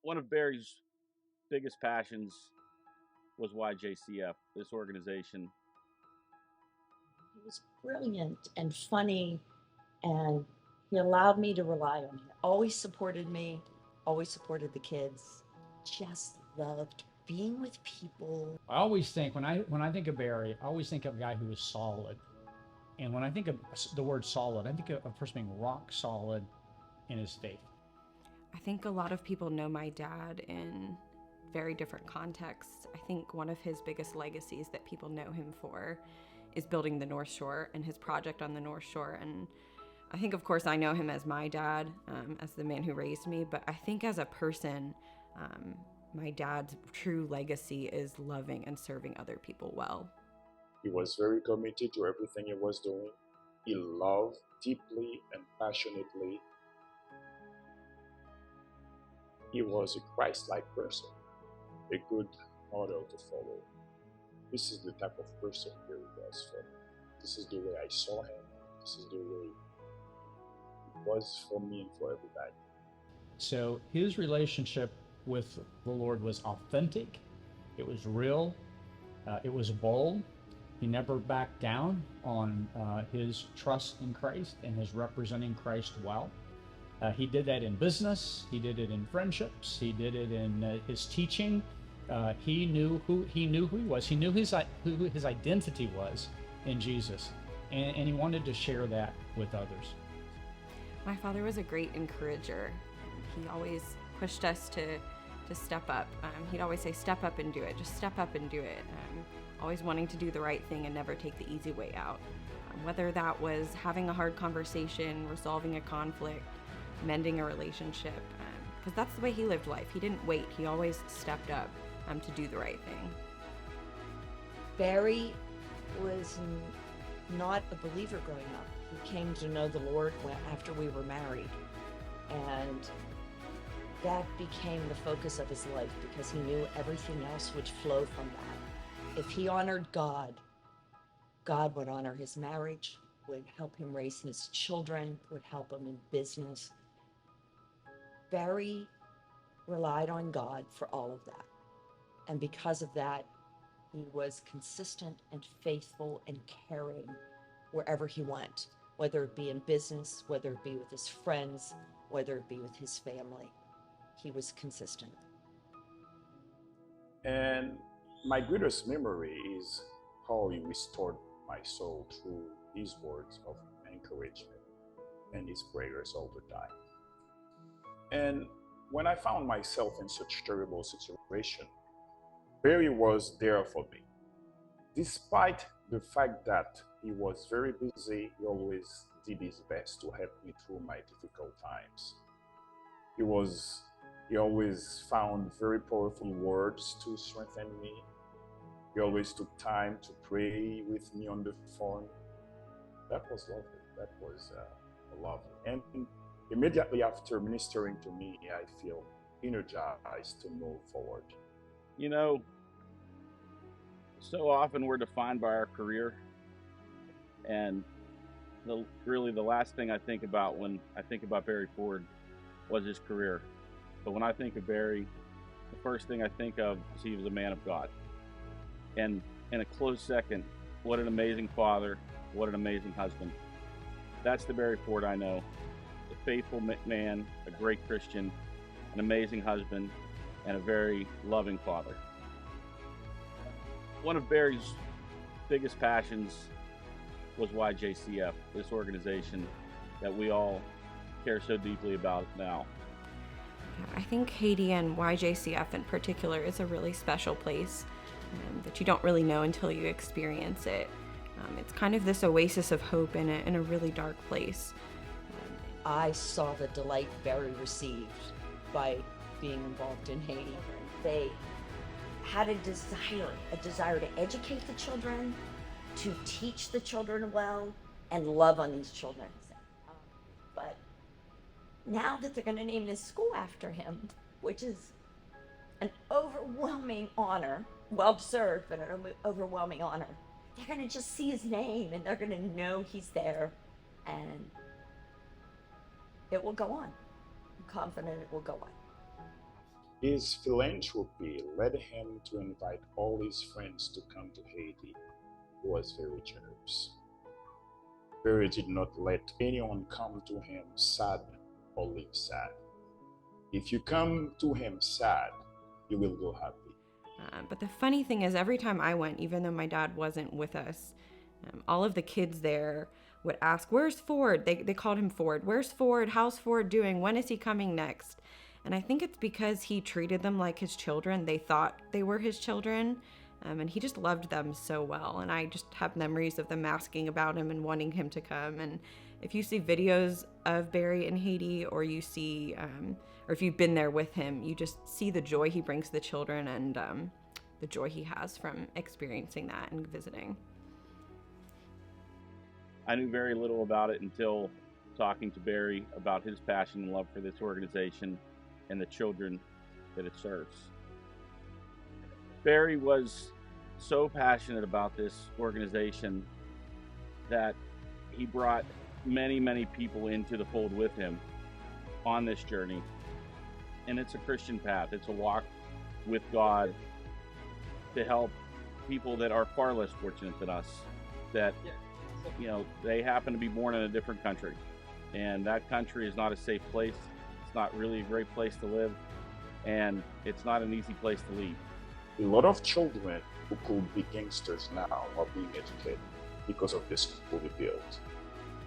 One of Barry's biggest passions was YJCF, this organization. He was brilliant and funny, and he allowed me to rely on him. Always supported me, always supported the kids. Just loved being with people. I always think when I think of Barry, I always think of a guy who was solid. And when I think of the word solid, I think of a person being rock solid in his faith. I think a lot of people know my dad in very different contexts. I think one of his biggest legacies that people know him for is building the North Shore and his project on the North Shore. And I think, of course, I know him as my dad, as the man who raised me, but I think as a person, my dad's true legacy is loving and serving other people well. He was very committed to everything he was doing. He loved deeply and passionately. He was a Christ-like person, a good model to follow. This is the type of person Barry was for me. This is the way I saw him. This is the way it was for me and for everybody. So his relationship with the Lord was authentic. It was real. It was bold. He never backed down on his trust in Christ and his representing Christ well. He did that in business. He did it in friendships. He did it in his teaching. He knew who he was. He knew who his identity was in Jesus, and he wanted to share that with others. My father was a great encourager. He always pushed us to step up. He'd always say, step up and do it. Just step up and do it. Always wanting to do the right thing and never take the easy way out. Whether that was having a hard conversation, resolving a conflict, mending a relationship, because that's the way he lived life. He didn't wait. He always stepped up to do the right thing. Barry was not a believer growing up. He came to know the Lord after we were married, and that became the focus of his life because he knew everything else would flow from that. If he honored God, God would honor his marriage, would help him raise his children, would help him in business. Barry relied on God for all of that. And because of that, he was consistent and faithful and caring wherever he went, whether it be in business, whether it be with his friends, whether it be with his family. He was consistent. And my greatest memory is how he restored my soul through his words of encouragement and his prayers all the time. And when I found myself in such terrible situation, Barry was there for me. Despite the fact that he was very busy, he always did his best to help me through my difficult times. He always found very powerful words to strengthen me. He always took time to pray with me on the phone. That was lovely. That was lovely. And immediately after ministering to me, I feel energized to move forward. You know, so often we're defined by our career, and really the last thing I think about when I think about Barry Ford was his career. But when I think of Barry, the first thing I think of is he was a man of God. And in a close second, what an amazing father, what an amazing husband. That's the Barry Ford I know. A faithful man, a great Christian, an amazing husband, and a very loving father. One of Barry's biggest passions was YJCF, this organization that we all care so deeply about now. I think Haiti and YJCF in particular is a really special place that you don't really know until you experience it. It's kind of this oasis of hope in a really dark place. I saw the delight Barry received by being involved in Haiti. They had a desire to educate the children, to teach the children well, and love on these children. But now that they're going to name this school after him, which is an overwhelming honor, well-deserved, but an overwhelming honor, they're going to just see his name and they're going to know he's there, and it will go on. I'm confident it will go on. His philanthropy led him to invite all his friends to come to Haiti. He was very generous. Barry did not let anyone come to him sad or leave sad. If you come to him sad, you will go happy. But the funny thing is, every time I went, even though my dad wasn't with us, all of the kids there would ask, "Where's Ford?" They called him Ford. "Where's Ford? How's Ford doing? When is he coming next?" And I think it's because he treated them like his children. They thought they were his children. And he just loved them so well. And I just have memories of them asking about him and wanting him to come. And if you see videos of Barry in Haiti, or you see, or if you've been there with him, you just see the joy he brings the children, and the joy he has from experiencing that and visiting. I knew very little about it until talking to Barry about his passion and love for this organization and the children that it serves. Barry was so passionate about this organization that he brought many, many people into the fold with him on this journey. And it's a Christian path. It's a walk with God to help people that are far less fortunate than us, that, you know, they happen to be born in a different country. And that country is not a safe place. It's not really a great place to live. And it's not an easy place to leave. A lot of children who could be gangsters now are being educated because of the school we built.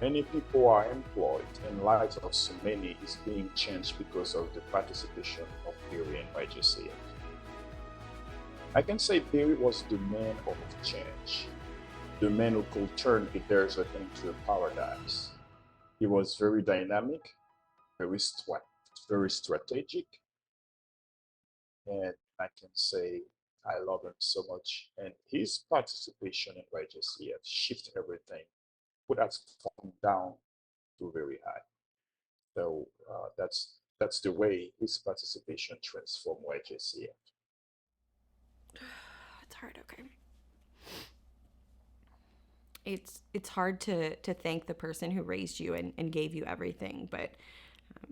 Many people are employed, and lives of so many is being changed because of the participation of Barry and YJCF. I can say Barry was the man of change, the man who could turn a desert into a paradise. He was very dynamic, very strategic, and I can say I love him so much. And his participation in YJCF shifted everything, put us from down to very high. So that's the way his participation transformed YJCF. It's hard, okay. It's hard to thank the person who raised you and gave you everything. But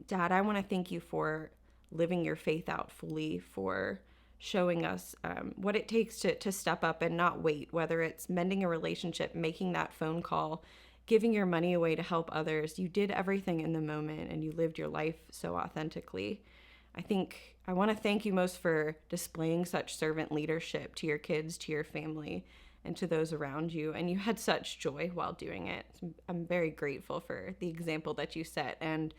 Dad, I want to thank you for living your faith out fully, for showing us what it takes to step up and not wait, whether it's mending a relationship, making that phone call, giving your money away to help others. You did everything in the moment, and you lived your life so authentically. I want to thank you most for displaying such servant leadership to your kids, to your family, and to those around you. And you had such joy while doing it. I'm very grateful for the example that you set and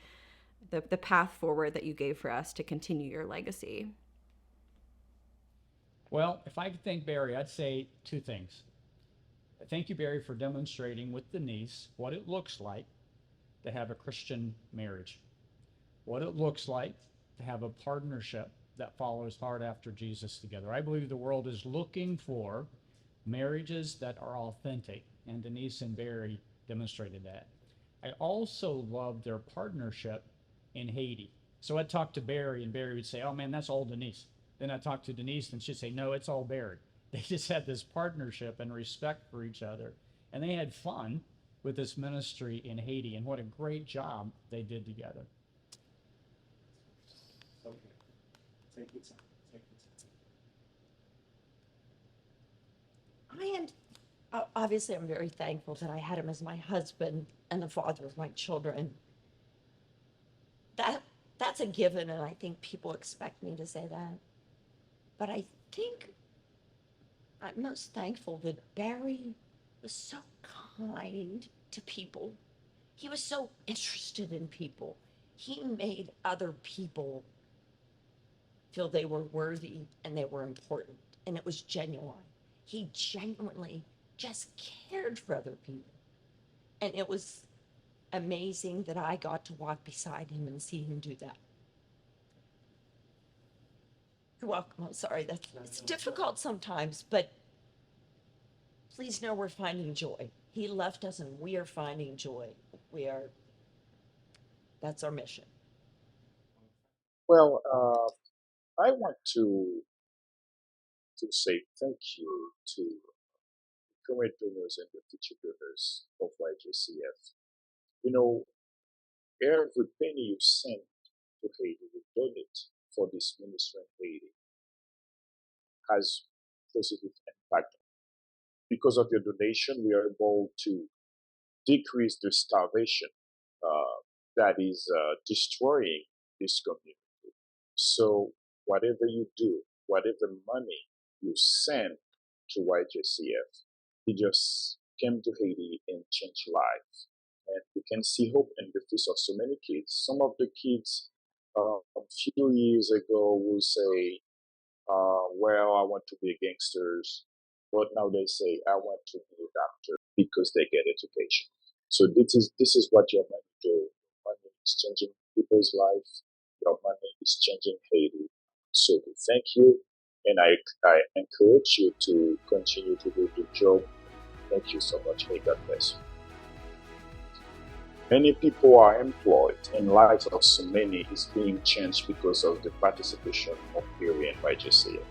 the path forward that you gave for us to continue your legacy. Well, if I could thank Barry, I'd say two things. Thank you, Barry, for demonstrating with Denise what it looks like to have a Christian marriage, what it looks like to have a partnership that follows hard after Jesus together. I believe the world is looking for marriages that are authentic, and Denise and Barry demonstrated that. I also love their partnership in Haiti. So I'd talk to Barry, and Barry would say, "Oh man, that's all Denise." Then I'd talk to Denise, and she'd say, "No, it's all Barry." They just had this partnership and respect for each other, and they had fun with this ministry in Haiti, and what a great job they did together. Okay. Take your time. Take your time. Obviously, I'm very thankful that I had him as my husband and the father of my children. That's a given, and I think people expect me to say that. But I think I'm most thankful that Barry was so kind to people. He was so interested in people. He made other people feel they were worthy and they were important, and it was genuine. He genuinely just cared for other people. And it was amazing that I got to walk beside him and see him do that. You're welcome. I'm sorry. It's difficult sometimes, but please know we're finding joy. He left us and we are finding joy. That's our mission. Well, I want to say thank you to the current donors and the future donors of YJCF. You know, every penny you send to Haiti, we donate for this ministry in has positive impact. Because of your donation, we are able to decrease the starvation that is destroying this community. So whatever you do, whatever money you send to YJCF, it just came to Haiti and changed lives. And we can see hope in the face of so many kids. Some of the kids a few years ago will say, well, I want to be gangsters. But now they say, I want to be a doctor because they get education. So this is what your money do. Money is changing people's lives. Your money is changing Haiti. So we thank you, and I encourage you to continue to do the job. Thank you so much. May God bless you. Many people are employed, and lives of so many is being changed because of the participation of Barry and YJCF.